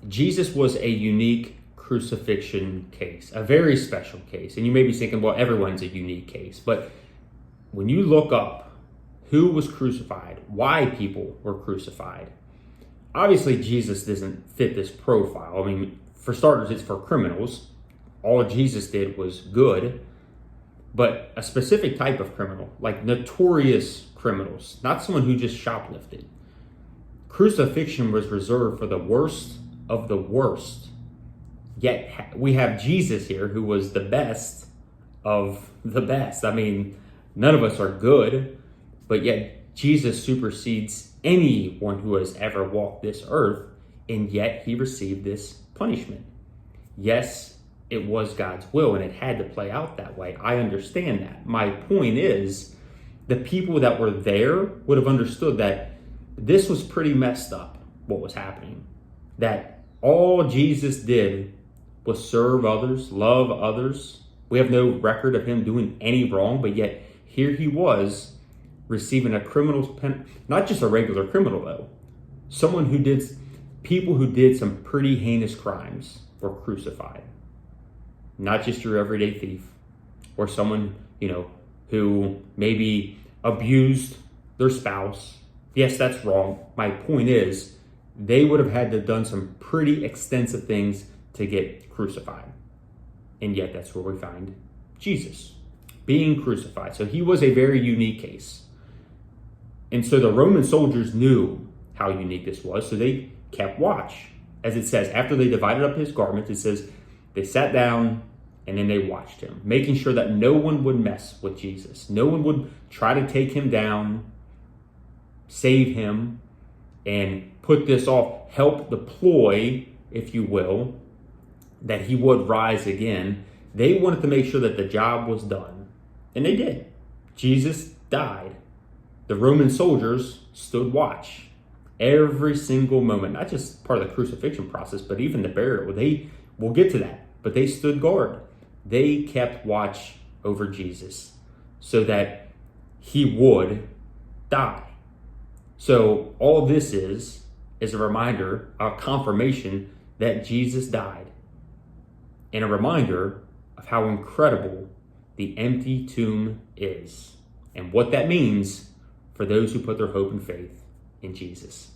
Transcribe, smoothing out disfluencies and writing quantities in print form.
Jesus was a unique crucifixion case, a very special case. And you may be thinking, well, everyone's a unique case. But when you look up who was crucified, why people were crucified, obviously Jesus doesn't fit this profile. I mean, for starters, it's for criminals. All Jesus did was good. But a specific type of criminal, like notorious criminals, not someone who just shoplifted. Crucifixion was reserved for the worst of the worst. Yet we have Jesus here who was the best of the best. I mean, none of us are good, but yet Jesus supersedes anyone who has ever walked this earth, and yet he received this punishment. Yes, it was God's will and it had to play out that way. I understand that. My point is, the people that were there would have understood that this was pretty messed up, what was happening. That all Jesus did was serve others, love others. We have no record of him doing any wrong, but yet here he was receiving a criminal's pen, not just a regular criminal though. People who did some pretty heinous crimes were crucified. Not just your everyday thief or someone, who maybe abused their spouse. Yes, that's wrong. My point is, they would have had to have done some pretty extensive things to get crucified. And yet that's where we find Jesus being crucified. So he was a very unique case. And so the Roman soldiers knew how unique this was, so they kept watch. As it says, after they divided up his garments, it says they sat down and then they watched him, making sure that no one would mess with Jesus. No one would try to take him down, save him, and put this off, help the ploy, if you will, that he would rise again. They wanted to make sure that the job was done. And they did. Jesus died. The Roman soldiers stood watch every single moment, not just part of the crucifixion process, but even the burial. We'll get to that, but they stood guard. They kept watch over Jesus so that he would die. So all this is a reminder, a confirmation that Jesus died, and a reminder of how incredible the empty tomb is and what that means for those who put their hope and faith in Jesus.